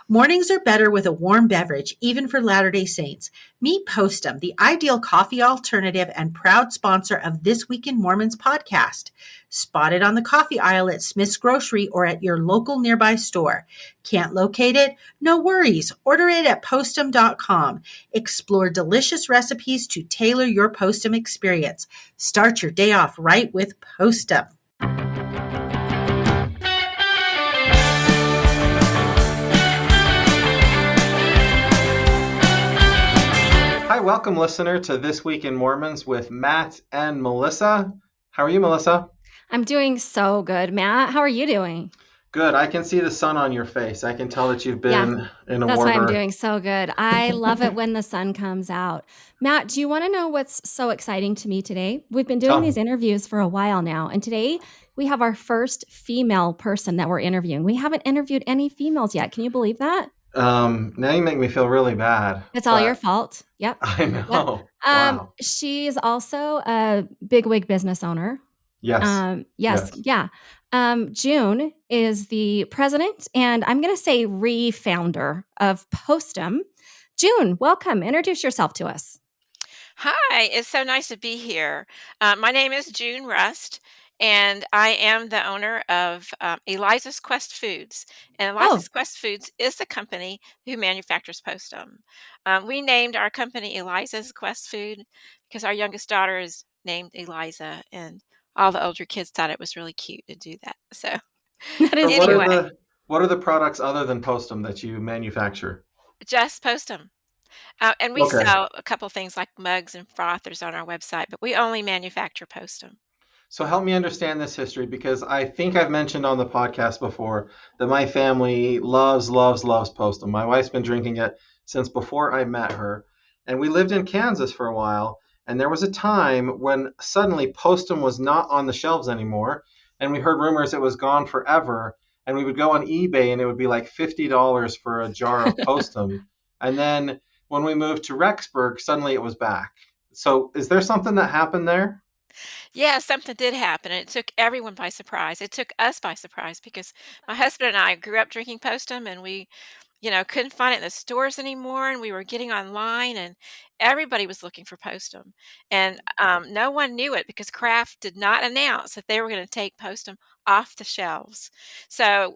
Mornings are better with a warm beverage, even for Latter-day Saints. Meet Postum, the ideal coffee alternative and proud sponsor of This Week in Mormons podcast. Spotted on the coffee aisle at Smith's Grocery or at your local nearby store. Can't locate it? No worries. Order it at postum.com. Explore delicious recipes to tailor your Postum experience. Start your day off right with Postum. Hi, welcome listener to This Week in Mormons with Matt and Melissa. How are you, Melissa? I'm doing so good, Matt. How are you doing? Good. I can see the sun on your face. I can tell that you've been in a That's why I'm warmer. doing so good. I love it when the sun comes out. Matt, do you want to know what's so exciting to me today? We've been doing these interviews for a while now, and today we have our first female person that we're interviewing. We haven't interviewed any females yet. Can you believe that? Now you make me feel really bad. It's all your fault. Yep. I know. Yep. Wow. She's also a bigwig business owner. Yes. Yes. Yeah. June is the president and I'm going to say re-founder of Postum. June, welcome. Introduce yourself to us. Hi, it's so nice to be here. My name is June Rust, and I am the owner of Eliza's Quest Foods. And Eliza's Quest Foods is the company who manufactures Postum. We named our company Eliza's Quest Food because our youngest daughter is named Eliza, and all the older kids thought it was really cute to do that. So, That is anyway, what are the products other than Postum that you manufacture? just Postum. And we sell a couple things like mugs and frothers on our website, but we only manufacture Postum. So help me understand this history, because I think I've mentioned on the podcast before that my family loves Postum. My wife's been drinking it since before I met her, and we lived in Kansas for a while, and there was a time when suddenly Postum was not on the shelves anymore, and we heard rumors it was gone forever, and we would go on eBay and it would be like $50 for a jar of Postum. And then when we moved to Rexburg, suddenly it was back. So is there something that happened there? Yeah, something did happen, and it took everyone by surprise. It took us by surprise because my husband and I grew up drinking Postum, and we, couldn't find it in the stores anymore, and we were getting online, and everybody was looking for Postum. And no one knew it because Kraft did not announce that they were going to take Postum off the shelves. So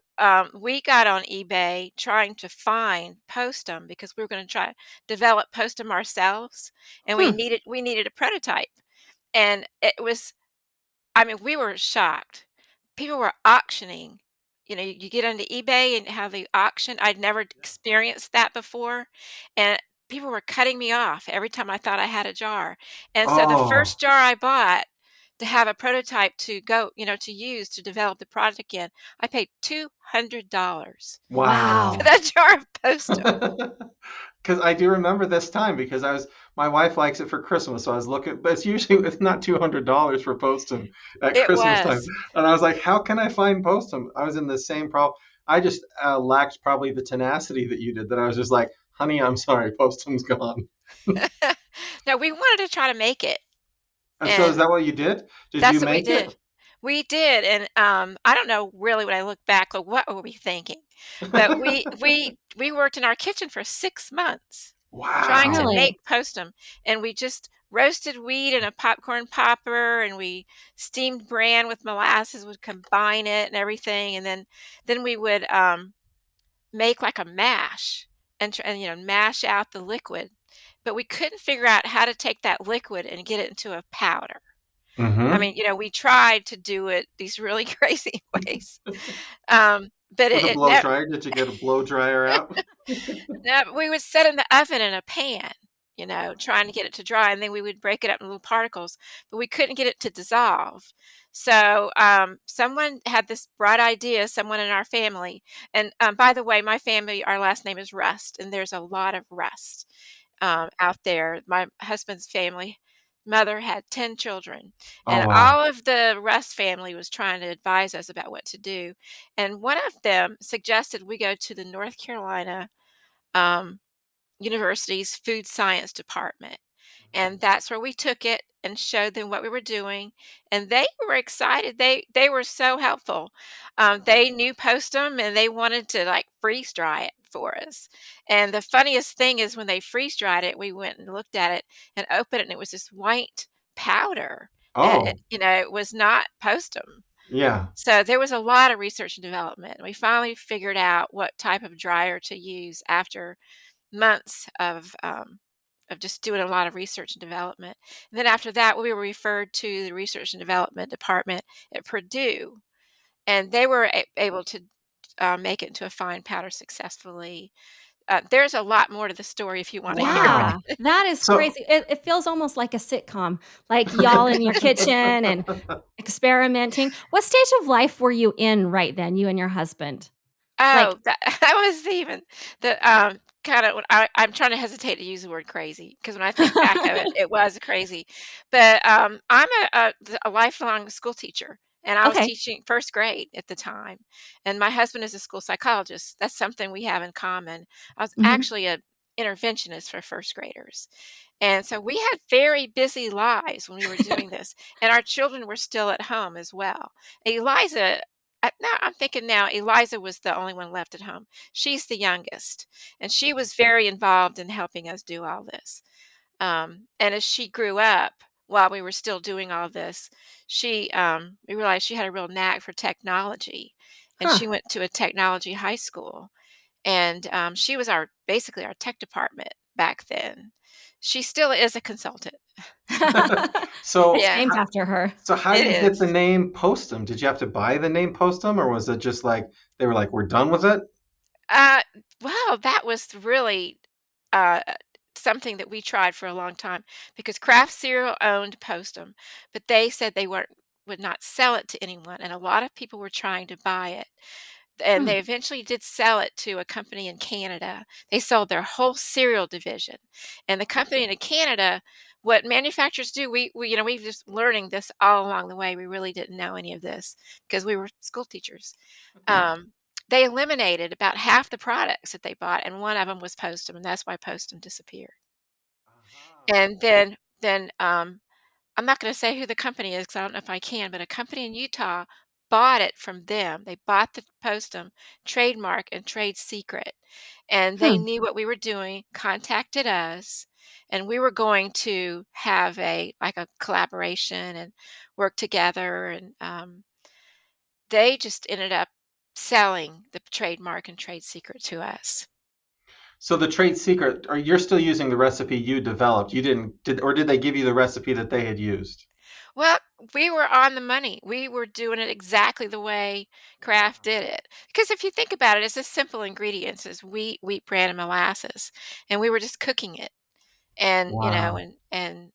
we got on eBay trying to find Postum because we were going to try to develop Postum ourselves, and we needed a prototype. And it was, I mean, we were shocked. People were auctioning. You get onto eBay and have the auction. I'd never experienced that before. And people were cutting me off every time I thought I had a jar. And so the Oh, first jar I bought to have a prototype to go, to use to develop the product again, I paid $200 for wow. that jar of Postum. Because I do remember this time, because my wife likes it for Christmas, so I was looking, but it's not $200 for Postum at It Christmas time, was. and I was like, how can I find Postum? I was in the same problem. I just lacked probably the tenacity that you did. That I was just like, honey, I'm sorry, Postum's gone. No, we wanted to try to make it. And so is And that what you did? Did you that's what we make it? did. We did, and, I don't know really when I look back, like, what were we thinking? But we worked in our kitchen for 6 months trying to Wow. Really? make Postum, and we just roasted wheat in a popcorn popper, and we steamed bran with molasses, would combine it and everything, and then we would, make like a mash and mash out the liquid, but we couldn't figure out how to take that liquid and get it into a powder. I Mm-hmm. mean, we tried to do it these really crazy ways, but With a it blow never. dryer, did you get a blow dryer out? No, we would set in the oven in a pan, trying to get it to dry, and then we would break it up in little particles, but we couldn't get it to dissolve. So someone had this bright idea, someone in our family, and by the way, my family, our last name is Rust, and there's a lot of Rust out there. My husband's family mother had 10 children, Oh and wow. all of the Rust family was trying to advise us about what to do. And one of them suggested we go to the North Carolina um, University's food science department. And that's where we took it and showed them what we were doing, and they were excited. They were so helpful. They knew Postum, and they wanted to, like, freeze dry it for us. And the funniest thing is when they freeze dried it, we went and looked at it and opened it, and it was this white powder. Oh, It was not Postum. yeah. So there was a lot of research and development. We finally figured out what type of dryer to use after months of just doing a lot of research and development. And then after that, we were referred to the research and development department at Purdue, and they were able to make it into a fine powder successfully. There's a lot more to the story if you want to hear Wow. Yeah, it. that is So crazy. It feels almost like a sitcom, like y'all in your kitchen and experimenting. What stage of life were you in right then, you and your husband? Like, Oh, that that was even the, kinda when I'm trying to hesitate to use the word crazy because when I think back of it, it was crazy. But, I'm a lifelong school teacher, and I was okay. teaching 1st grade at the time, and my husband is a school psychologist. That's something we have in common. I was Mhm. actually a interventionist for 1st graders, and so we had very busy lives when we were doing this, and our children were still at home as well. Eliza now I'm thinking now Eliza was the only one left at home. She's the youngest, and she was very involved in helping us do all this. And as she grew up while we were still doing all this, we realized she had a real knack for technology, and Huh. she went to a technology high school, and she was our basically our tech department back then. She still is a consultant. It's so Yeah, named after her. so how do it you get the is. name Postum? Did you have to buy the name Postum, or was it just like they were like, we're done with it? Uh, well, that was really, uh, something that we tried for a long time because Kraft Cereal owned Postum, but they said they would not sell it to anyone, and a lot of people were trying to buy it. And Hmm. they eventually did sell it to a company in Canada. They sold their whole cereal division. And the company in Canada, what manufacturers do, we've just learning this all along the way. We really didn't know any of this because we were school teachers. Um, they eliminated about half the products that they bought, and one of them was Postum, and that's why Postum disappeared. And then I'm not going to say who the company is because I don't know if I can, but a company in Utah bought it from them. They bought the Postum trademark and trade secret, and they Hmm. knew what we were doing, contacted us, and we were going to have a collaboration and work together. And they just ended up selling the trademark and trade secret to us. So the trade secret, or you're still using the recipe you developed? You didn't did, or did they give you the recipe that they had used? Well, we were on the money. We were doing it exactly the way Kraft did it. Because if you think about it, it's as simple ingredients as wheat bran, and molasses, and we were just cooking it, and Wow. and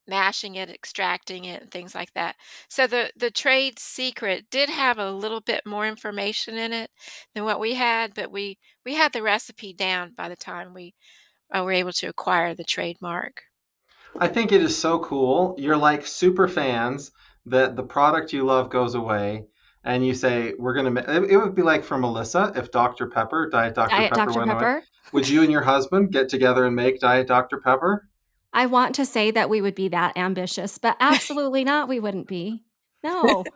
mashing it, extracting it, and things like that. So the trade secret did have a little bit more information in it than what we had, but we had the recipe down by the time we were able to acquire the trademark. I think it is so cool. You're like super fans that the product you love goes away, and you say, we're going to make it would be like for Melissa if Dr. Pepper, Diet Dr. Diet Pepper Dr. went away. Pepper. Would you and your husband get together and make Diet Dr. Pepper? I want to say that we would be that ambitious, but absolutely not, we wouldn't be. No.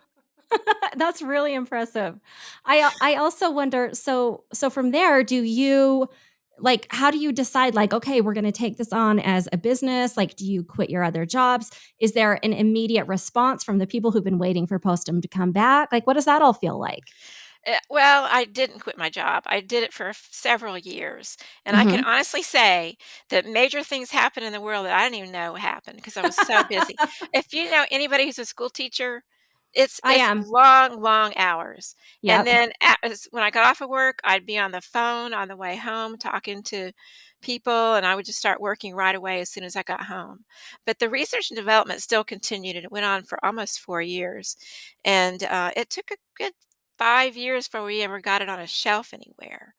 That's really impressive. I also wonder, so from there, do you like, how do you decide, like, okay, we're going to take this on as a business? Like, do you quit your other jobs? Is there an immediate response from the people who've been waiting for Postum to come back? Like, what does that all feel like? Well, I didn't quit my job. I did it for several years, and I can Mhm. honestly say that major things happened in the world that I didn't even know happened because I was so busy. If you know anybody who's a school teacher, I it's am. long, long hours. And Yep. then when I got off of work, I'd be on the phone on the way home talking to people, and I would just start working right away as soon as I got home. But the research and development still continued, and it went on for almost 4 years. And it took a good 5 years before we ever got it on a shelf anywhere,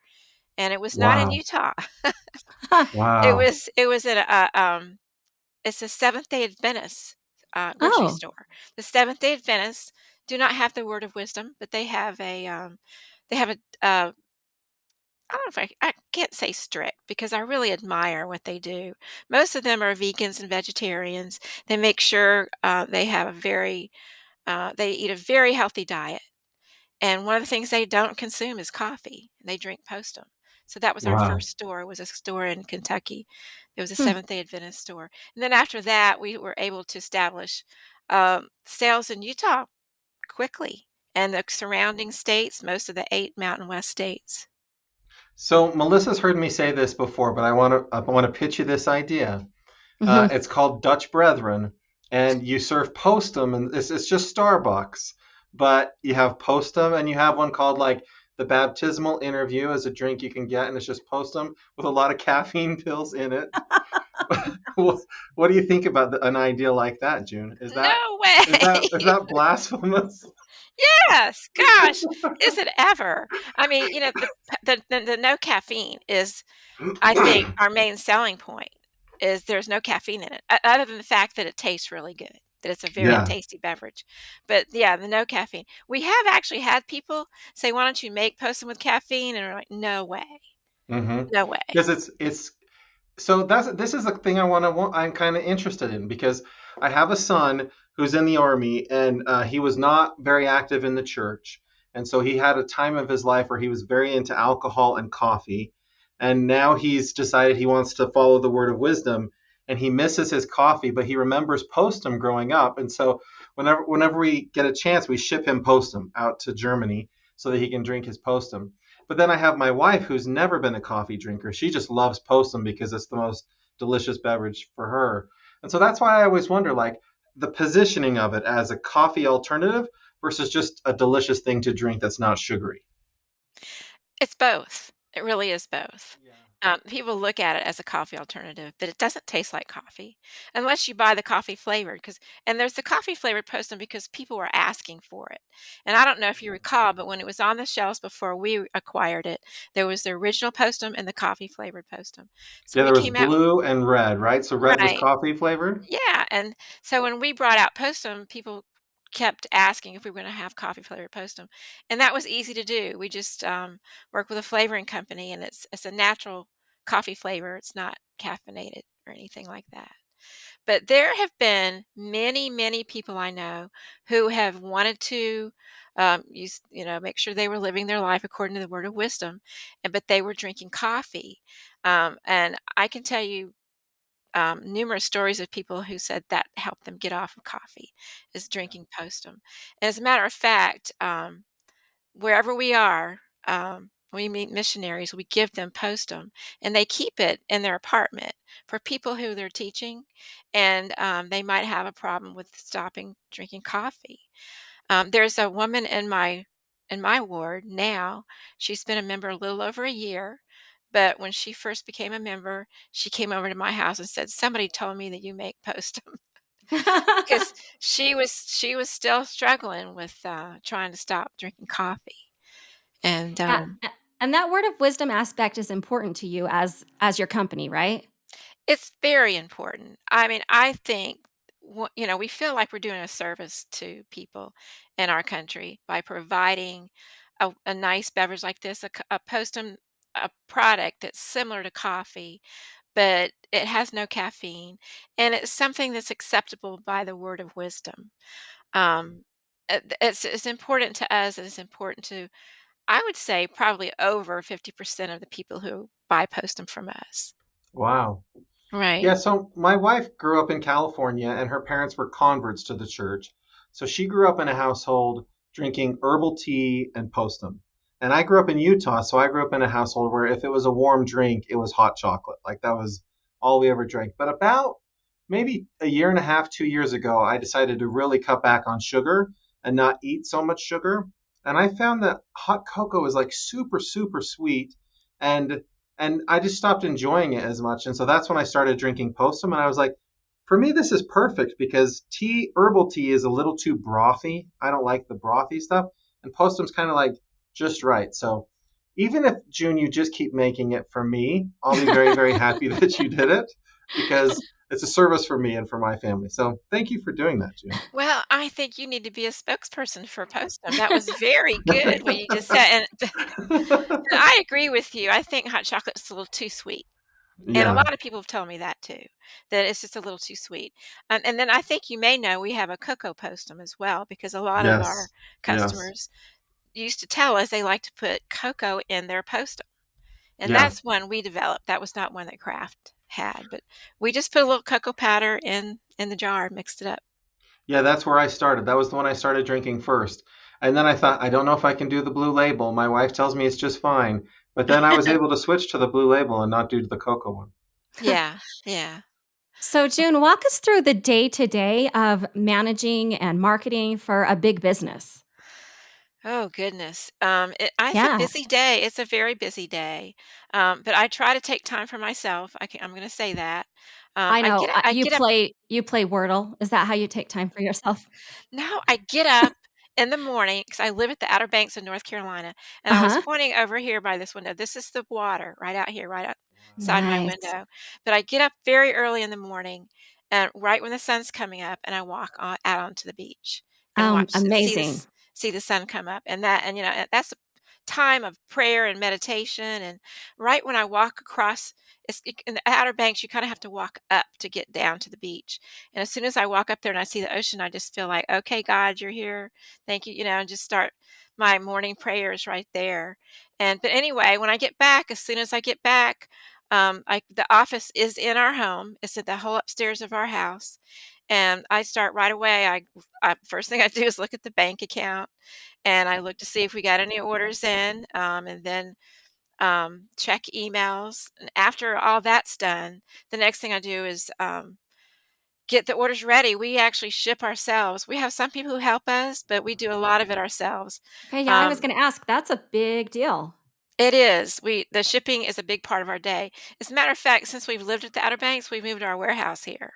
and it was not in Wow. Utah. Wow. It was at it's a Seventh-day Adventist, grocery Oh. store. The Seventh-day Adventists do not have the word of wisdom, but they have a I don't know if I can't say strict because I really admire what they do. Most of them are vegans and vegetarians. They make sure they have a they eat a very healthy diet. And one of the things they don't consume is coffee. They drink Postum. So that was our Wow. first store. It was a store in Kentucky. It was a Hmm. Seventh Day Adventist store. And then after that, we were able to establish sales in Utah quickly and the surrounding states, most of the 8 Mountain West states. So Melissa's heard me say this before, but I want to pitch you this idea. Hmm. It's called Dutch Brethren, and you serve Postum, and it's just Starbucks, but you have Postum, and you have one called like the baptismal interview as a drink you can get, and it's just Postum with a lot of caffeine pills in it. what, what do you think about an idea like that, June? Is that No is that is way. that blasphemous? Yes, gosh, is it ever? I mean, the no caffeine is, I think, our main selling point is there's no caffeine in it, other than the fact that it tastes really good, that it's a very Yeah. tasty beverage. But yeah, the no caffeine. We have actually had people say, "Why don't you make Postum with caffeine?" And we're like, "No way, Mm-hmm. no way." Because it's so this is the thing I'm kind of interested in because I have a son who's in the army and he was not very active in the church, and so he had a time of his life where he was very into alcohol and coffee, and now he's decided he wants to follow the word of wisdom, and he misses his coffee, but he remembers Postum growing up, and so whenever we get a chance, we ship him Postum out to Germany so that he can drink his Postum. But then I have my wife who's never been a coffee drinker. She just loves Postum because it's the most delicious beverage for her. And so that's why I always wonder like the positioning of it as a coffee alternative versus just a delicious thing to drink that's not sugary. It's both. It really is both. Yeah. People look at it as a coffee alternative, but it doesn't taste like coffee unless you buy the coffee flavored. And there's the coffee flavored Postum because people were asking for it. And I don't know if you recall, but when it was on the shelves before we acquired it, there was the original Postum and the coffee flavored Postum. So Yeah, we there was came out blue and red, right? So red was right. coffee flavored? Yeah, and so when we brought out Postum, people kept asking if we were gonna have coffee flavored Postum, and that was easy to do. We just, work with a flavoring company, and it's a natural coffee flavor. It's not caffeinated or anything like that. But there have been many, many people I know who have wanted to, make sure they were living their life according to the word of wisdom, but they were drinking coffee. And I can tell you numerous stories of people who said that helped them get off of coffee is drinking Postum. And as a matter of fact, wherever we are, we meet missionaries, we give them Postum, and they keep it in their apartment for people who they're teaching, and they might have a problem with stopping drinking coffee. There's a woman in my ward now. She's been a member a little over a year, but when she first became a member, she came over to my house and said, "Somebody told me that you make Postum," because she was still struggling with trying to stop drinking coffee. And Yeah, and that word of wisdom aspect is important to you as your company, right? it's very important. I mean, I think, we feel like we're doing a service to people in our country by providing a nice beverage like this, a Postum, a product that's similar to coffee, but it has no caffeine, and it's something that's acceptable by the word of wisdom. It's important to us, and it's important to, I would say, probably over 50% of the people who buy Postum from us. Wow. Right. Yeah, so my wife grew up in California and her parents were converts to the church. So she grew up in a household drinking herbal tea and Postum. And I grew up in Utah, so I grew up in a household where if it was a warm drink, it was hot chocolate. Like that was all we ever drank. But about maybe a year and a half, 2 years ago, I decided to really cut back on sugar and not eat so much sugar. And I found that hot cocoa is like super, super sweet. And and I just stopped enjoying it as much. And so that's when I started drinking Postum, and I was like, for me, this is perfect because herbal tea is a little too brothy. I don't like the brothy stuff, and Postum's kind of like just right. So even if June, you just keep making it for me, I'll be very, very happy that you did it because it's a service for me and for my family. So thank you for doing that, June. Well, I think you need to be a spokesperson for Postum. That was very good what you just said, and I agree with you. I think hot chocolate's a little too sweet, and a Yeah. lot of people have told me that too, that it's just a little too sweet. And then I think you may know we have a cocoa Postum as well because a lot of our Yes. Yes. customers used to tell us they like to put cocoa in their Postum, and Yeah. that's one we developed. That was not one that Kraft had, but we just put a little cocoa powder in the jar, mixed it up. Yeah, that's where I started. That was the one I started drinking first. And then I thought, I don't know if I can do the blue label. My wife tells me it's just fine. But then I was able to switch to the blue label and not do the cocoa one. Yeah, yeah. So, June, walk us through the day to day of managing and marketing for a big business. Oh goodness. It's a Yeah, busy day. It's a very busy day. But I try to take time for myself. I'm going to say that. I know. I You get up. play Wordle. Is that how you take time for yourself? No, I get up in the morning because I live at the Outer Banks of North Carolina, and Uh I was huh. pointing over here by this window. This is the water right out here, right outside my Nice. window. But I get up very early in the morning, and right when the sun's coming up, and I walk out onto the beach and watch and Amazing. see the sun come up, and that's a time of prayer and meditation. And right when I walk across, in the Outer Banks, you kind of have to walk up to get down to the beach, and as soon as I walk up there and I see the ocean, I just feel like, okay, God, you're here. Thank you. And just start my morning prayers right there. But anyway, when I get back, as soon as I get back, the office is in our home. It's at the whole upstairs of our house. And I start right away. First thing I do is look at the bank account, and I look to see if we got any orders in, and then check emails. And after all that's done, the next thing I do is get the orders ready. We actually ship ourselves. We have some people who help us, but we do a lot of it ourselves. Okay. Yeah, I was Um, going to ask. That's a big deal. it is. The shipping is a big part of our day. As a matter of fact, since we've lived at the Outer Banks, we've moved our warehouse here.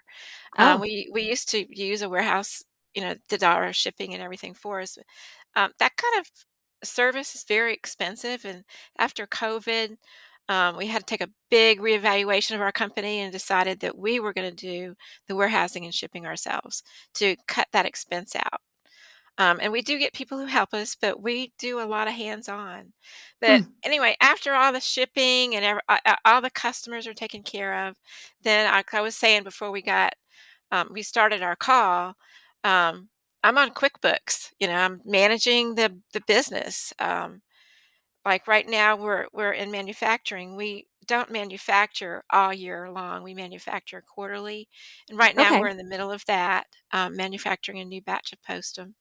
Oh, We used to use a warehouse, did our shipping and everything for us. That kind of service is very expensive, and after COVID, we had to take a big reevaluation of our company and decided that we were going to do the warehousing and shipping ourselves to cut that expense out. And we do get people who help us, but we do a lot of hands-on. But hmm. anyway, after all the shipping and all the customers are taken care of, then like I was saying before we started our call, um, I'm on QuickBooks. I'm managing the business. Like right now, we're in manufacturing. We don't manufacture all year long. We manufacture quarterly, and right now we're Okay. in the middle of that, manufacturing a new batch of Postum.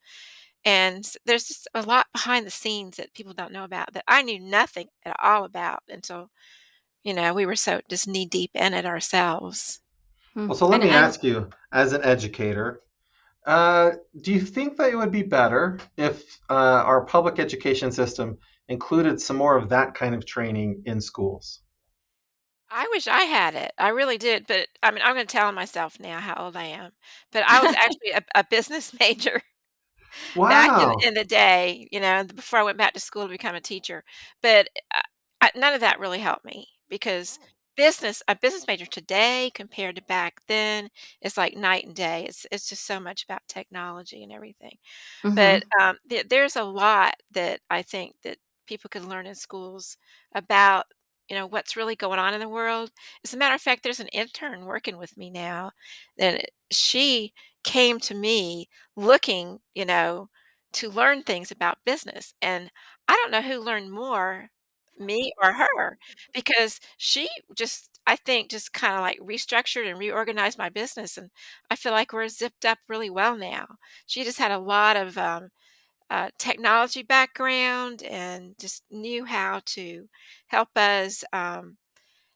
And there's just a lot behind the scenes that people don't know about that I knew nothing at all about until we were so just knee deep in it ourselves. Hmm. Well, so let And me I'm ask you, as an educator, do you think that it would be better if our public education system included some more of that kind of training in schools? I wish I had it. I really did, but I mean, I'm going to tell myself now how old I am. But I was actually a business major back Wow. in the day, before I went back to school to become a teacher. But none of that really helped me because a business major today compared to back then is like night and day. It's just so much about technology and everything. But, Mhm. there's a lot that I think that people could learn in schools about, what's really going on in the world. As a matter of fact, there's an intern working with me now, and she came to me looking, to learn things about business, and I don't know who learned more, me or her, because she just, I think, just kinda, like, restructured and reorganized my business, and I feel like we're zipped up really well now. She just had a lot of technology background and just knew how to help us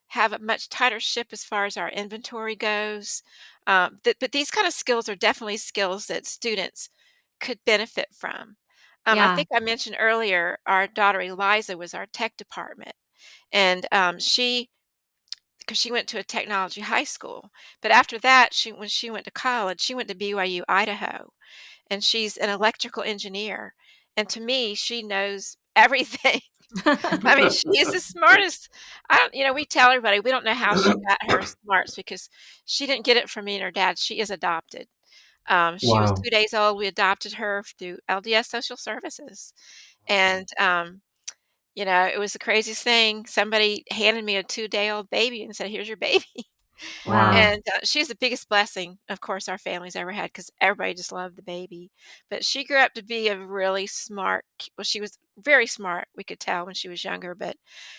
have a much tighter ship as far as our inventory goes. But these kind of skills are definitely skills that students could benefit from. I Yeah. think I mentioned earlier our daughter Eliza was our tech department, and because she went to a technology high school, but after that, when she went to college, she went to BYU, Idaho, and she's an electrical engineer. And to me, she knows everything. I mean, she is the smartest. I don't, we tell everybody we don't know how she got her smarts because she didn't get it from me and her dad. She is adopted. She was Wow. 2 days old. We adopted her through LDS Social Services, and it was the craziest thing. Somebody handed me a 2-day-old baby and said, "Here's your baby." Wow. Wow. And, she's the biggest blessing, of course, our family's ever had because everybody just loved the baby. But she grew up to be a really smart well, she was very smart, we could tell when she was younger, but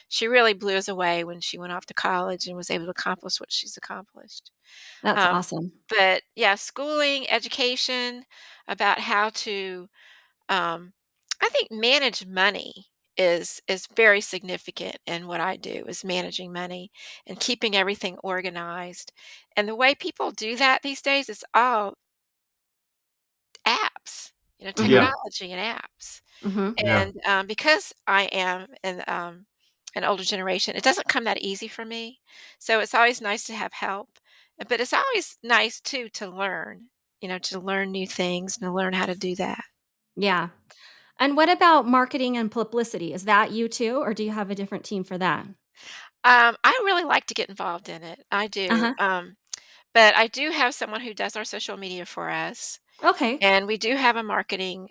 she really blew us away when she went off to college and was able to accomplish what she's accomplished. That's Um, awesome. but, yeah, schooling, education, about how to, um, I think manage money is very significant in what I do, is managing money and keeping everything organized. And the way people do that these days is all apps, Mhm. Yeah. technology and apps. Mhm. Yeah. And, because I am an older generation, it doesn't come that easy for me. So it's always nice to have help, but it's always nice too to learn new things and to learn how to do that. Yeah. And what about marketing and publicity? Is that you too, or do you have a different team for that? I really like to get involved in it. I do. Uh-huh. But I do have someone who does our social media for us, Okay. and we do have a marketing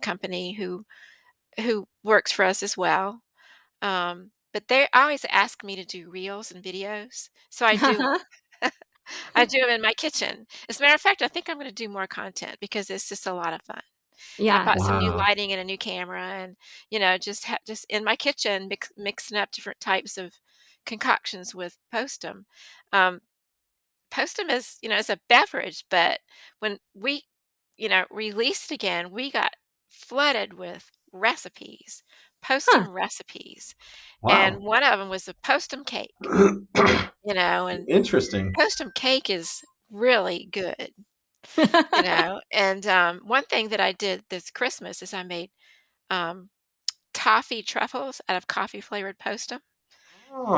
company who works for us as well. But they always ask me to do reels and videos, so I do 'em. I do them in my kitchen. As a matter of fact, I think I'm going to do more content because it's just a lot of fun. I Yeah. bought some new Wow. lighting and a new camera, and just in my kitchen mixing up different types of concoctions with Postum. Um, Postum is a beverage, but when we, released it again, we got flooded with recipes, Huh. Postum recipes, and Wow. one of them was a Postum cake, and Interesting. Postum cake is really good, and, one thing that I did this Christmas is I made, um, toffee truffles out of coffee flavored Postum.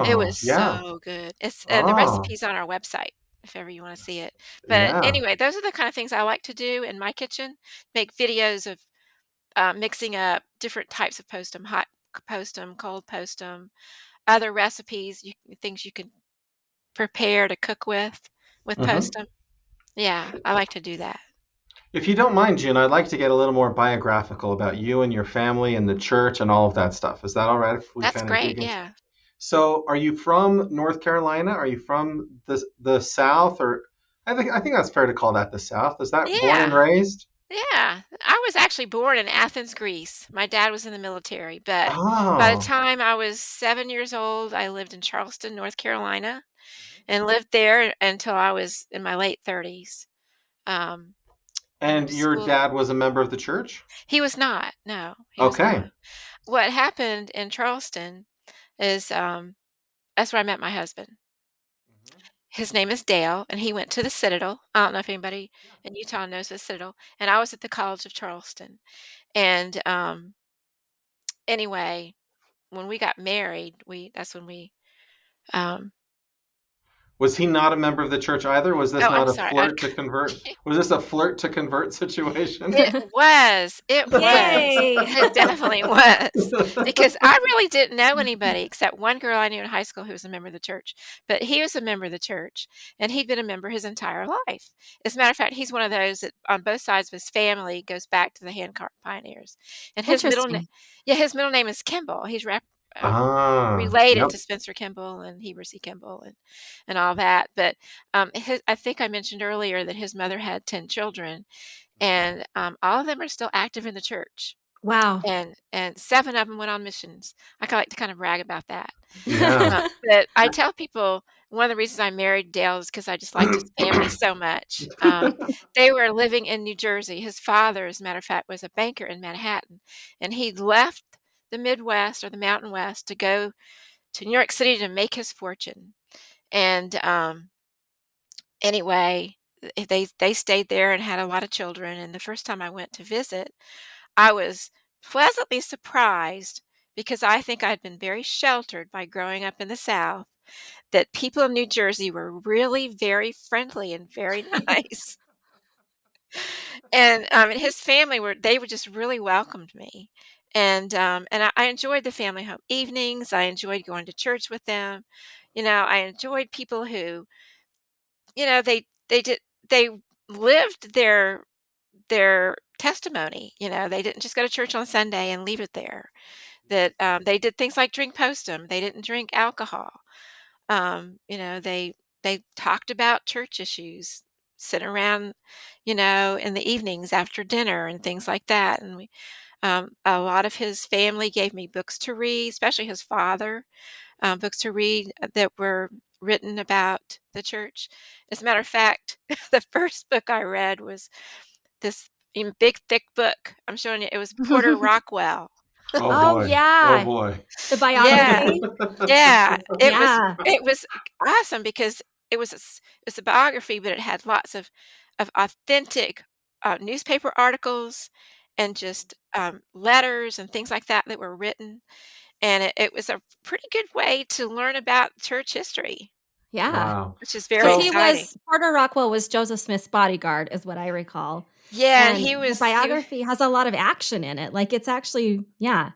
It Oh, was yeah. so good. And the Oh, recipe's on our website if ever you wanna see it. But yeah. anyway, those are the kind of things I like to do in my kitchen, make videos of, mixing up different types of Postum, hot Postum, cold Postum, other recipes, things you can prepare to cook with Mhm. Postum. Yeah, I like to do that. If you don't mind, June, I'd like to get a little more biographical about you and your family and the church and all of that stuff. Is that all right if we That's kind of great, dig into? yeah. So, are you from North Carolina? Are you from the South, or I think that's fair to call that the South. Is that born and Yeah. raised? Yeah, I was actually born in Athens, Greece. My dad was in the military, but by the Oh, time I was 7 years old, I lived in Charleston, North Carolina, and lived there until I was in my late 30s. Um, I went and to your school. dad was a member of the church? He was not. No, he was Okay. not. What happened in Charleston is, that's where I met my husband. Mhm. His name is Dale, and he went to the Citadel. I don't know if anybody Yeah. in Utah knows the Citadel, and I was at the College of Charleston. And, anyway, when we got married, we that's when we, um Was he not a member of the church either? Was this oh, I'm not a sorry, flirt to convert? Was this a flirt to convert situation? it was, Yay. it definitely was, because I really didn't know anybody except one girl I knew in high school who was a member of the church, but he was a member of the church, and he'd been a member his entire life. As a matter of fact, he's one of those that on both sides of his family goes back to the handcart pioneers, and Interesting. his middle name is Kimball. He's Ah, related yep. to Spencer Kimball and Heber C. Kimball and all that. But I think I mentioned earlier that his mother had 10 children, and all of them are still active in the church. Wow. And 7 of them went on missions. I like to kind of brag about that. Yeah. But I tell people one of the reasons I married Dale is because I just liked his family so much. They were living in New Jersey. His father, as a matter of fact, was a banker in Manhattan, and he left the Midwest or the Mountain West to go to New York City to make his fortune. And anyway, they stayed there and had a lot of children. And the first time I went to visit, I was pleasantly surprised because I think I'd been very sheltered by growing up in the South, that people in New Jersey were really very friendly and very nice. And his family were they were just really welcomed me. And I enjoyed the family home evenings. I enjoyed going to church with them. I enjoyed people who, they did they lived their testimony. They didn't just go to church on Sunday and leave it there. That they did things like drink Postum. They didn't drink alcohol. They talked about church issues, sit around, in the evenings after dinner and things like that. And a lot of his family gave me books to read, especially his father, books to read that were written about the church. As a matter of fact, the first book I read was this big, thick book. I'm showing you. It was Porter Rockwell. Oh Oh, boy. Oh yeah. boy. The Yeah, biography? yeah. It was Yeah. it was awesome because it was a biography, but it had lots of authentic newspaper articles and just letters and things like that were written. And it was a pretty good way to learn about church history, Yeah. Wow. which is Because very So exciting. Porter Rockwell was Joseph Smith's bodyguard, is what I recall. Yeah, and And he the was he biography has a lot of action in it. Like, it's actually yeah.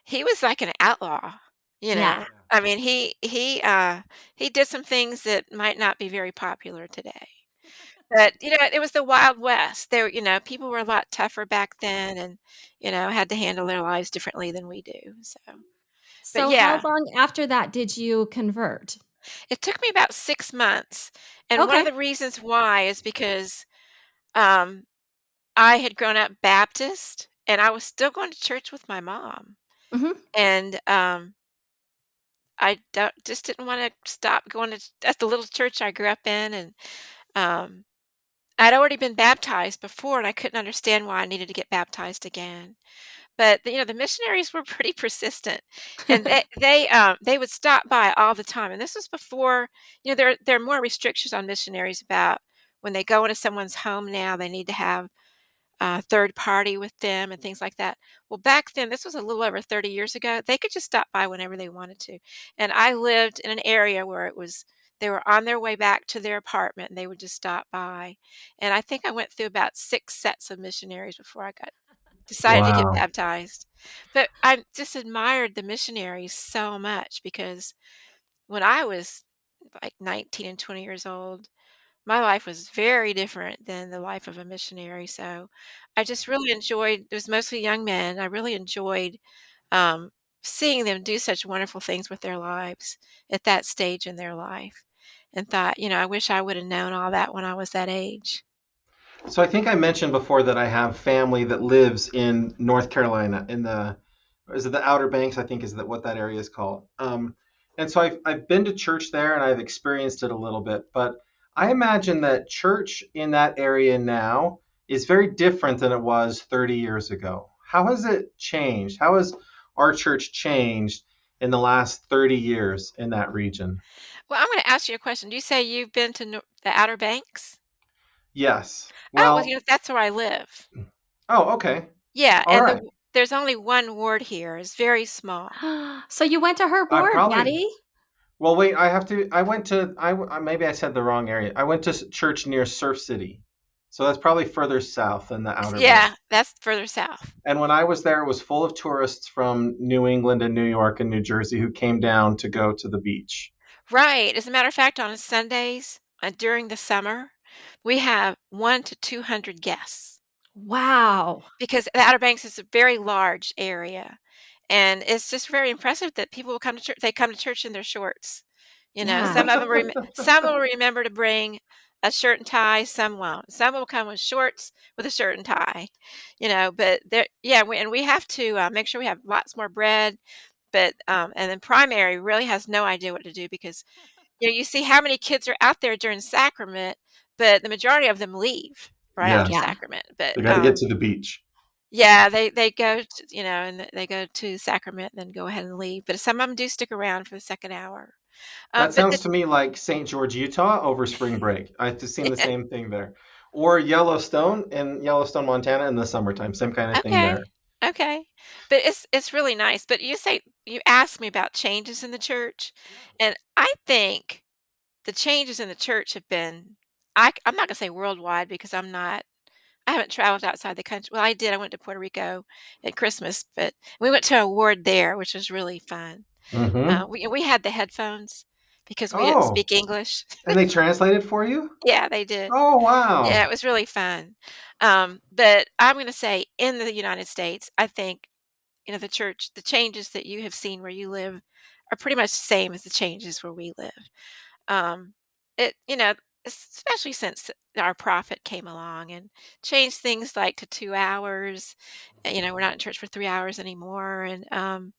he was like an outlaw, you Yeah. know. I mean, he did some things that might not be very popular today. But, it was the Wild West. People were a lot tougher back then and, had to handle their lives differently than we do. So, but So how yeah, long after that did you convert? it took me about 6 months. And one of Okay. the reasons why is because um I had grown up Baptist and I was still going to church with my mom. Mhm. And I just didn't want to stop going to that's the little church I grew up in. And um I'd already been baptized before and I couldn't understand why I needed to get baptized again. But the missionaries were pretty persistent, and they would stop by all the time. And this was before, there are more restrictions on missionaries about when they go into someone's home now. They need to have a third party with them and things like that. Well, back then, this was a little over 30 years ago. They could just stop by whenever they wanted to. And I lived in an area where they were on their way back to their apartment and they would just stop by. And I think I went through about 6 sets of missionaries before I got decided to get wow. baptized. But I just admired the missionaries so much because when I was like 19 and 20 years old, my life was very different than the life of a missionary. So I just really enjoyed, it was mostly young men. I really enjoyed um, seeing them do such wonderful things with their lives at that stage in their life and thought, I wish I would have known all that when I was that age. So I think I mentioned before that I have family that lives in North Carolina in the is it the Outer Banks? I think is that what that area is called. And so I've been to church there and I've experienced it a little bit, but I imagine that church in that area now is very different than it was 30 years ago. How has it changed? How has our church changed in the last 30 years in that region? Well, I'm going to ask you a question. Do you say you've been to the Outer Banks? Yes. Oh, well, Well, that's where I live. oh, okay. Yeah, All and right. there's only one ward here. It's very small. So you went to her I board, probably Maddie? Well, wait, I have to. I went to. maybe I said the wrong area. I went to church near Surf City, so that's probably further south than the Outer Yeah, Banks. that's further south. And when I was there, it was full of tourists from New England and New York and New Jersey who came down to go to the beach. Right. As a matter of fact, on Sundays during the summer, we have 1 to 200 guests Wow. because the Outer Banks is a very large area. And it's just very impressive that people will come to church. They come to church in their shorts. Yeah. Some of them, some will remember to bring a shirt and tie. Some won't. Some will come with shorts with a shirt and tie. But yeah, and we have to make sure we have lots more bread. But and then primary really has no idea what to do because you see how many kids are out there during sacrament, but the majority of them leave right after Yes, Yeah. sacrament. But they got to get to the beach. yeah, they go to, and they go to sacrament and then go ahead and leave. But some of them do stick around for the second hour. That But the sounds to me like St. George, Utah over spring break. I've just seen the same thing there. Or Yellowstone in Yellowstone, Montana in the summertime. Same kind of thing okay, there. okay, but it's really nice. But you asked me about changes in the church, and I think the changes in the church have been I'm not gonna say worldwide because I haven't traveled outside the country. Well, I did. I went to Puerto Rico at Christmas, but we went to a ward there, which was really fun. Mm-hmm. We had the headphones because we didn't Oh, speak English. and they translated for you? Yeah, they did. Oh, Yeah, wow. it was really fun. But I'm gonna say in the United States, I think, the church, the changes that you have seen where you live are pretty much the same as the changes where we live. Um, especially since our prophet came along and changed things like to 2 hours. We're not in church for 3 hours anymore. And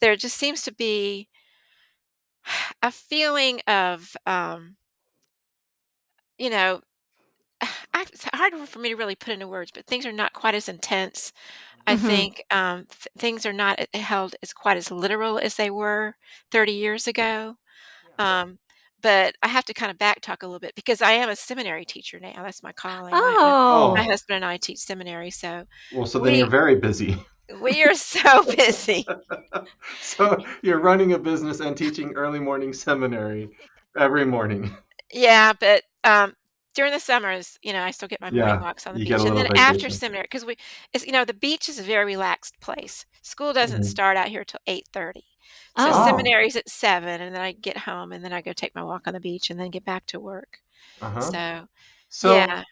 there just seems to be a feeling of, you know, it's hard for me to really put into words, but things are not quite as intense. I Mhm. think things are not held as quite as literal as they were 30 years ago. Um, but I have to kind of back talk a little bit because I am a seminary teacher now. That's my calling. My Oh. Oh, husband and I teach seminary, so well, so then you're we very busy. we are so busy. So you're running a business and teaching early morning seminary every morning. Yeah, but during the summers, I still get my morning Yeah, walks on the you get a beach, and little then after vacation. seminary, because the beach is a very relaxed place. School doesn't Mhm. start out here till 8:30, so Oh. Oh, seminary's at 7, and then I get home, and then I go take my walk on the beach, and then get back to work. uh-huh. So So yeah.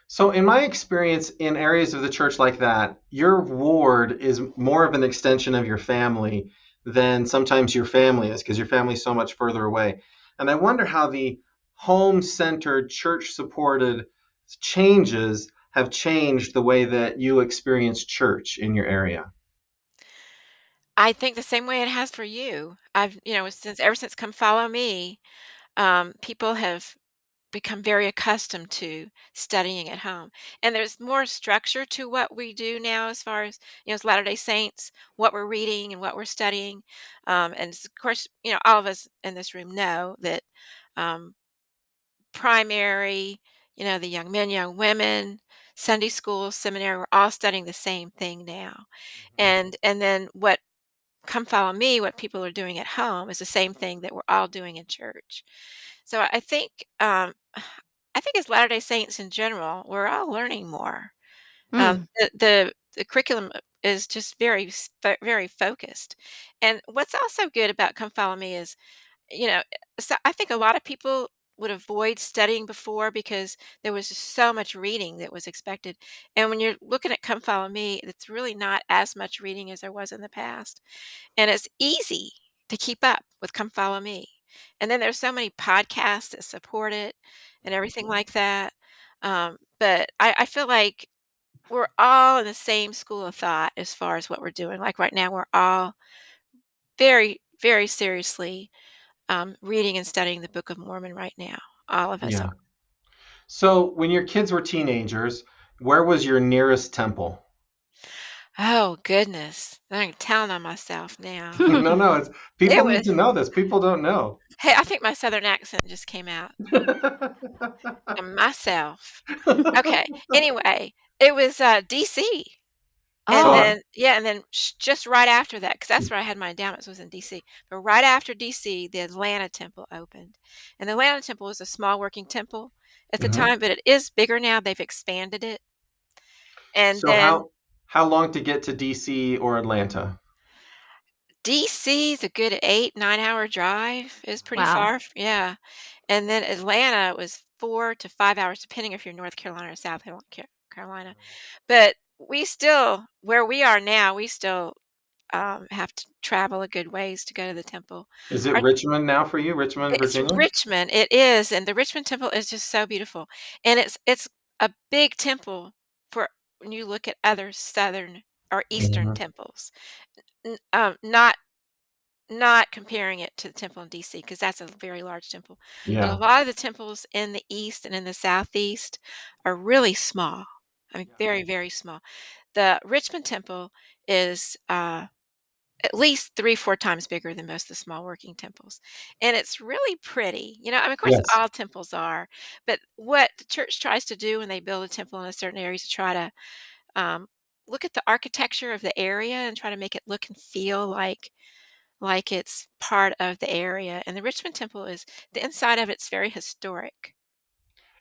So, in my experience in areas of the church like that, your ward is more of an extension of your family than sometimes your family is because your family's so much further away. And I wonder how the home centered, church supported changes have changed the way that you experience church in your area. I think the same way it has for you. Since ever since Come Follow Me, people have become very accustomed to studying at home. And there's more structure to what we do now as far as Latter-day Saints, what we're reading and what we're studying. Of course, all of us in this room know that um, primary, the young men, young women, Sunday school, seminary, we're all studying the same thing now. And then what Come Follow Me, what people are doing at home is the same thing that we're all doing in church. So I think as Latter-day Saints in general, we're all learning more. Mm. The curriculum is just very focused. And what's also good about Come Follow Me is, you know, so I think a lot of people would avoid studying before because there was just so much reading that was expected. And when you're looking at Come Follow Me, it's really not as much reading as there was in the past. And it's easy to keep up with Come Follow Me. And then there's so many podcasts that support it and everything like that. But I feel like we're all in the same school of thought as far as what we're doing. Like right now, we're all very, very seriously reading and studying the Book of Mormon right now. All of us are. Yeah. So, when your kids were teenagers, where was your nearest temple? Oh, goodness. I'm telling on myself now. No, no, it's It people need was, to know this. People don't know. hey, I think my Southern accent just came out. And myself. Okay. Anyway, it was, DC, and Oh. Oh, then just right after that, because that's where I had my endowments was in DC, but right after DC, the Atlanta temple opened, and the Atlanta temple was a small working temple at the mhm. time, but it is bigger now, they've expanded it, and So then how long to get to DC or Atlanta? DC is a good 8, 9-hour drive, is pretty Wow. far, yeah, and then Atlanta was 4 to 5 hours, depending if you're North Carolina or South Carolina, but we still where we are now, we still have to travel a good ways to go to the temple. Is it Our Richmond now for you? Richmond, It's Virginia? Richmond, it is, and the Richmond temple is just so beautiful, and it's a big temple for when you look at other southern or eastern Mhm. temples. Not comparing it to the temple in DC because that's a very large temple, but a Yeah. lot of the temples in the east and in the southeast are really small. I mean, very, very small. The Richmond temple is, at least 3, 4 times bigger than most of the small working temples, and it's really pretty, I mean, of course, Yes. all temples are, but what the church tries to do when they build a temple in a certain area is to try to, um, look at the architecture of the area and try to make it look and feel like it's part of the area, and the Richmond temple is the inside of it's very historic,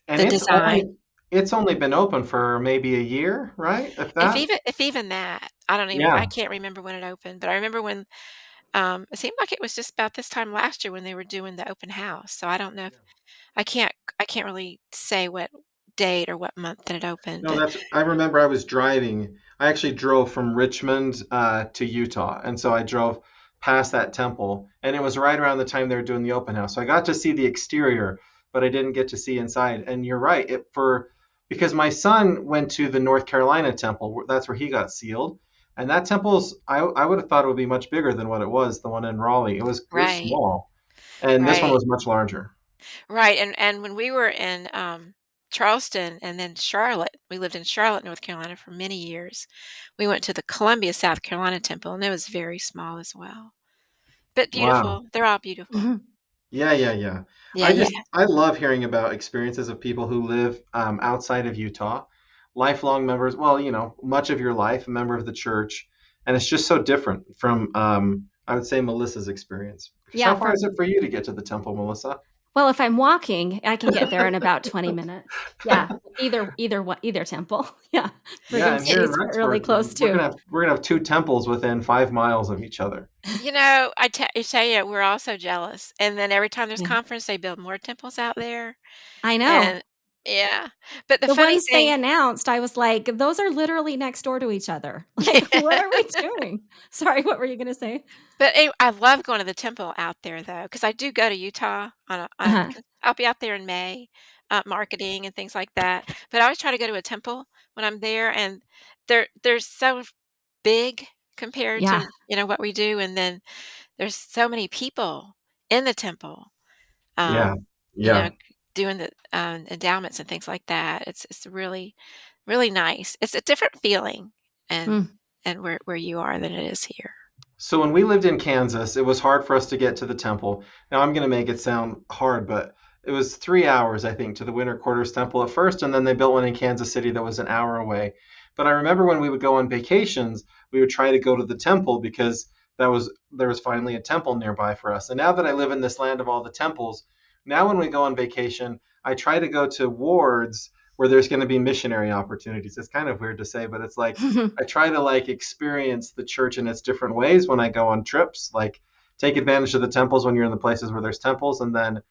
And the it's only design. It's only been open for maybe a year, right? If that? If even that, I Yeah. can't remember when it opened, but I remember when, it seemed like it was just about this time last year when they were doing the open house, so I don't know if I can't really say what date or what month that it opened, No, but I remember I was driving. I actually drove from Richmond to Utah. And so I drove past that temple. And it was right around the time they were doing the open house. So I got to see the exterior, but I didn't get to see inside. And you're right. Because my son went to the North Carolina temple. That's where he got sealed. And that I would have thought it would be much bigger than what it was, the one in Raleigh. It was right, small. And this one right. was much larger. Right, and when we were in, Charleston and then Charlotte, we lived in Charlotte, North Carolina for many years. We went to the Columbia, South Carolina temple, and it was very small as well, but Wow. beautiful. They're all beautiful. Mhm. Yeah, yeah, yeah. Yeah, yeah. I love hearing about experiences of people who live outside of Utah, lifelong members. Well, much of your life, a member of the church, and it's just so different from, I would say, Melissa's experience. Because Yeah, how far for is it for you to get to the temple, Melissa? well, if I'm walking, I can get there in about 20 minutes. Yeah, either temple. Yeah, Yeah, Brigham and here in City's really Rexburg, close we're too. gonna have we're gonna have two temples within 5 miles of each other. I tell you, we're all so jealous, and then every time there's Yeah. conference, they build more temples out there, I know. and yeah, but the The funny ones they thing announced, I was like, "Those are literally next door to each other." Like, what are we doing? Sorry, what were you gonna say? But I love going to the temple out there though, because I do go to Utah Uh-huh. 'cause I'll be out there in May, marketing and things like that. But I always try to go to a temple when I'm there, and they're so big compared Yeah. to what we do, and then there's so many people in the temple, Yeah, um, you know, yeah. doing the endowments and things like that. It's really really nice. It's a different feeling, and Mm. where you are than it is here. So when we lived in Kansas, it was hard for us to get to the temple. Now I'm going to make it sound hard, but it was 3 hours, I think, to the Winter Quarters Temple at first, and then they built one in Kansas City that was an hour away. But I remember when we would go on vacations, we would try to go to the temple because there was finally a temple nearby for us. And now that I live in this land of all the temples, now when we go on vacation, I try to go to wards where there's going to be missionary opportunities. It's kind of weird to say, but it's like I try to like experience the church in its different ways when I go on trips, like take advantage of the temples when you're in the places where there's temples. And then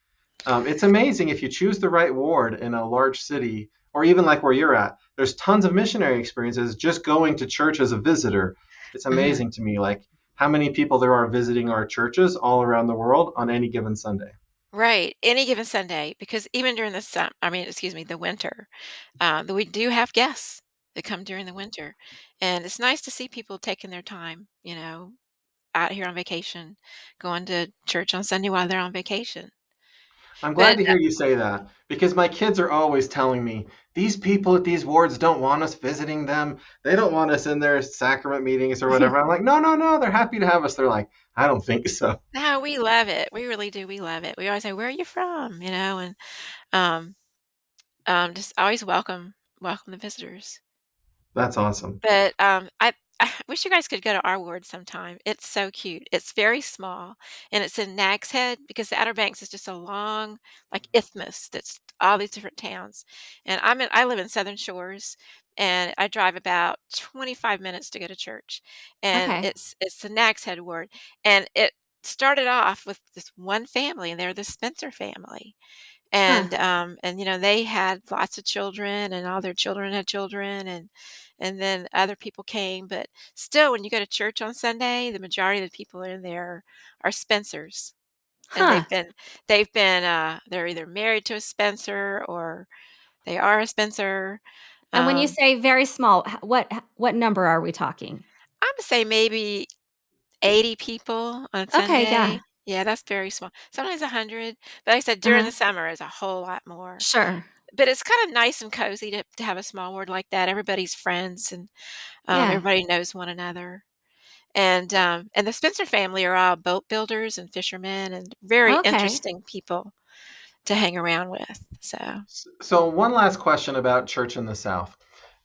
it's amazing if you choose the right ward in a large city, or even like where you're at, there's tons of missionary experiences just going to church as a visitor. It's Uh-huh. amazing to me, like how many people there are visiting our churches all around the world on any given Sunday. Right, any given Sunday, because even during the excuse me, the winter, we do have guests that come during the winter, and it's nice to see people taking their time, out here on vacation, going to church on Sunday while they're on vacation. I'm glad But to hear you say that because my kids are always telling me these people at these wards don't want us visiting them. They don't want us in their sacrament meetings or whatever. I'm like, no, no, no. They're happy to have us. They're like, I don't think so. no, we love it. We really do. We love it. We always say, "Where are you from?" And um, just always welcome the visitors. That's awesome. But, I wish you guys could go to our ward sometime. It's so cute. It's very small, and it's in Nag's Head because the Outer Banks is just a long, like, isthmus that's all these different towns, and I live in Southern Shores, and I drive about 25 minutes to go to church, and Okay. it's the Nag's Head ward, and it started off with this one family, and they're the Spencer family, Huh. they had lots of children, and all their children had children, and then other people came, but still, when you go to church on Sunday, the majority of the people in there are Spencers, and Huh. they're either married to a Spencer or they are a Spencer. And when you Um, say very small, what number are we talking? Imma say maybe 80 people on Okay, yeah. Sunday. Yeah, that's very small. Sometimes 100, but like I said, during Uh-huh. the summer, it's a whole lot more. Sure. But it's kinda nice and cozy to have a small ward like that. Everybody's friends, and, Yeah. everybody knows one another. And the Spencer family are all boat builders and fishermen and very Okay. interesting people to hang around with, so So, one last question about church in the South.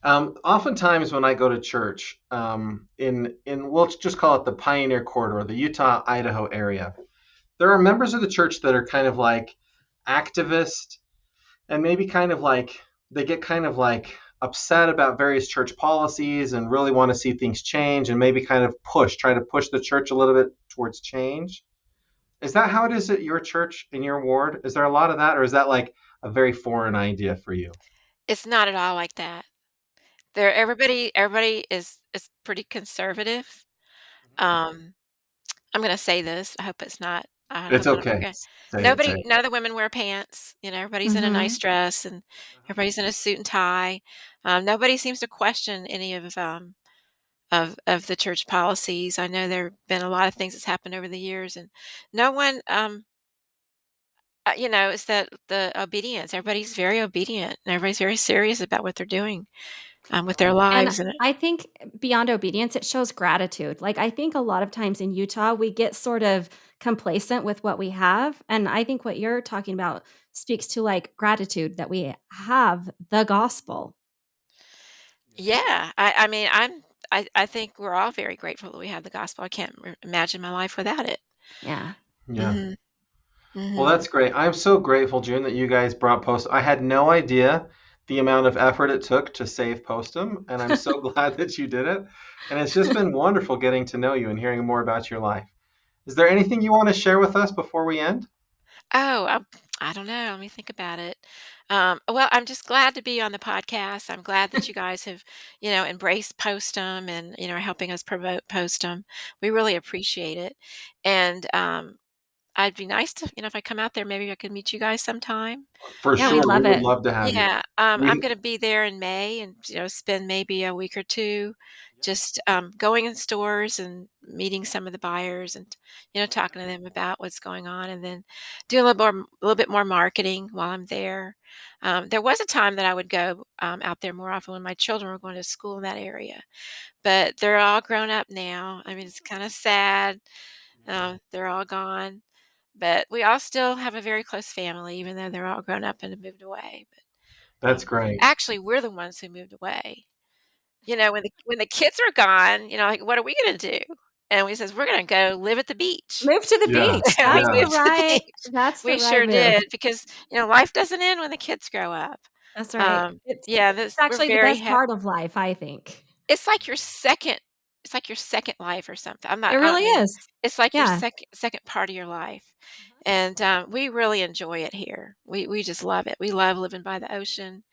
Oftentimes, when I go to church in we'll just call it the Pioneer Corridor, the Utah Idaho area, there are members of the church that are kind of like activist and maybe kind of like they get kind of like upset about various church policies and really want to see things change and maybe kind of try to push the church a little bit towards change. Is that how it is at your church in your ward? Is there a lot of that, or is that like a very foreign idea for you? It's not at all like that. There everybody is pretty conservative. Um, I'm gonna say this, I hope it's not I It's hope I don't okay. okay. Say it. Say Nobody it. none of the women wear pants, everybody's in a Mhm. nice dress, and everybody's in a suit and tie. Nobody seems to question any of the church policies. I know there've been a lot of things that's happened over the years, and no one, it's that the obedience. Everybody's very obedient, and everybody's very serious about what they're doing, with their And lives, and I think beyond obedience, it shows gratitude. Like, I think a lot of times in Utah, we get sort of complacent with what we have, and I think what you're talking about speaks to, like, gratitude that we have the gospel. yeah, I mean, I think we're all very grateful that we have the gospel. I can't imagine my life without it. Yeah. Yeah. Mhm, Well, mhm. that's great. I'm so grateful, June, that you guys brought Post. I had no idea the amount of effort it took to save Postum, and I'm so glad that you did it. And it's just been wonderful getting to know you and hearing more about your life. Is there anything you want to share with us before we end? Oh, I don't know, let me think about it. Well, I'm just glad to be on the podcast. I'm glad that you guys have, embraced Postum and, are helping us promote Postum. We really appreciate it. And, I'd be nice to, if I come out there, maybe I could meet you guys sometime. For Yeah, we'd sure, we love would it. love to have you. Yeah, I'm We, gonna be there in May and, spend maybe a week or 2 just, going in stores and meeting some of the buyers and, talking to them about what's going on, and then do a little bit more marketing while I'm there. There was a time that I would go, out there more often when my children were going to school in that area, but they're all grown up now. I mean, it's kinda sad, they're all gone, but we all still have a very close family even though they're all grown up and have moved away. that's great. Actually, we're the ones who moved away. When the kids are gone, like, "What are we gonna do?" And we says, "We're gonna go live at the beach." Move to the Yeah, beach. And we That's yeah, the moved to the right beach. that's the We right sure move. did because, life doesn't end when the kids grow up. That's right. Yeah, It's this we're actually the very best happy. part of life, I think. It's like your second life or something. It I don't really mean is. it's like your Yeah. second part of your life, and, we really enjoy it here. We just love it. We love living by the ocean.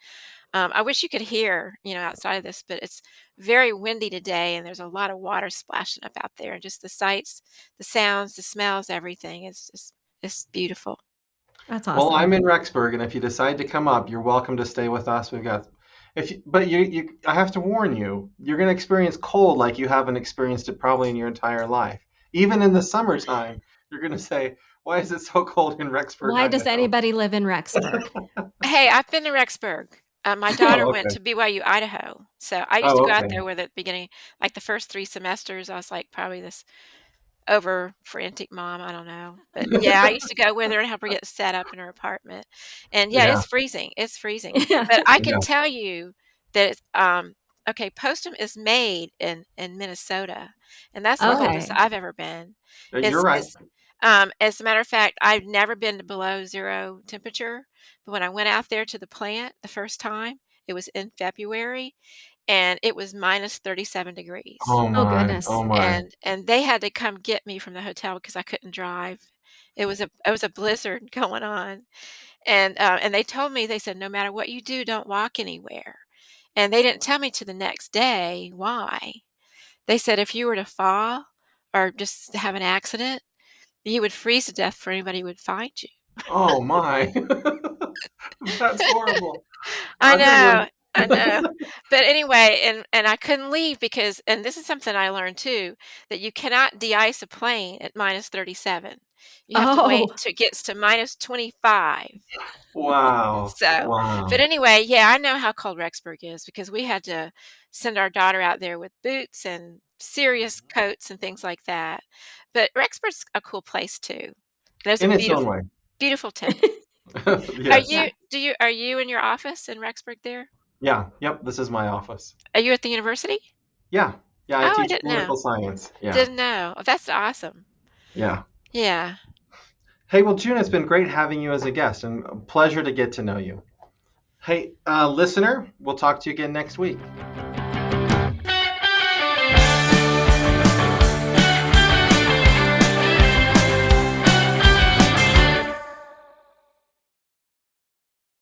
I wish you could hear, outside of this, but it's very windy today, and there's a lot of water splashing up out there, and just the sights, the sounds, the smells, everything is just it's beautiful. That's well, I'm awesome. in Rexburg, and if you decide to come up, you're welcome to stay with us. We've got, if you, but I have to warn you, you're going to experience cold like you haven't experienced it probably in your entire life. Even in the summertime, you're going to say, "Why is it so cold in Rexburg, Why does Idaho?" anybody live in Rexburg? Hey, I've been to Rexburg. My daughter Oh, went okay. to BYU, Idaho. So I used to Oh, go out okay. there with at the beginning, like the first 3 semesters. I was like probably this over frantic mom, I don't know. But yeah, I used to go with her and help her get set up in her apartment. And yeah, Yeah, it's freezing. Yeah. But I can yeah. tell you that okay, Postum is made in Minnesota, and that's the Wow. coldest Okay. I've ever been. You're right. As a matter of fact, I've never been to below 0 temperature, but when I went out there to the plant the first time, it was in February, and it was minus 37 degrees. Oh Oh, my. goodness. Oh my. And they had to come get me from the hotel because I couldn't drive. It was a blizzard going on, and they told me, they said, "No matter what you do, don't walk anywhere." And they didn't tell me to the next day why. They said if you were to fall or just have an accident, you would freeze to death before anybody would find you. Oh my. That's horrible. I I've been know, worried. I know. But anyway, and I couldn't leave because, and this is something I learned too, that you cannot de-ice a plane at minus 37. You have to wait Oh, till it gets to minus 25. Wow. So, but Wow. anyway, yeah, I know how cold Rexburg is because we had to send our daughter out there with boots and serious coats and things like that. But Rexburg's a cool place too. There's a In its own beautiful, way. beautiful town. Yes. yeah. Are you in your office in Rexburg there? Yeah. Yep. This is my office. Are you at the university? Yeah. Yeah. I Oh, I teach didn't know. political science. Yeah. Didn't know. Oh, that's awesome. Yeah. Yeah. Hey, well, June, it's been great having you as a guest and a pleasure to get to know you. Hey, listener, we'll talk to you again next week.